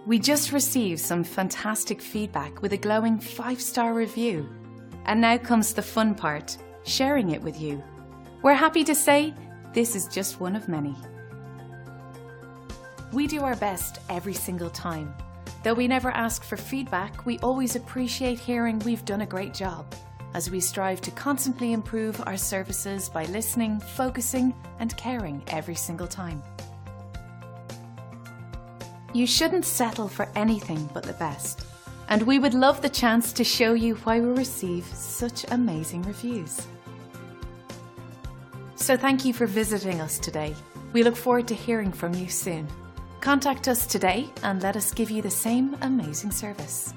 We just received some fantastic feedback with a glowing 5-star review. And now comes the fun part, sharing it with you. We're happy to say this is just one of many. We do our best every single time. Though we never ask for feedback, we always appreciate hearing we've done a great job, as we strive to constantly improve our services by listening, focusing, and caring every single time. You shouldn't settle for anything but the best, and we would love the chance to show you why we receive such amazing reviews. So thank you for visiting us today. We look forward to hearing from you soon. Contact us today and let us give you the same amazing service.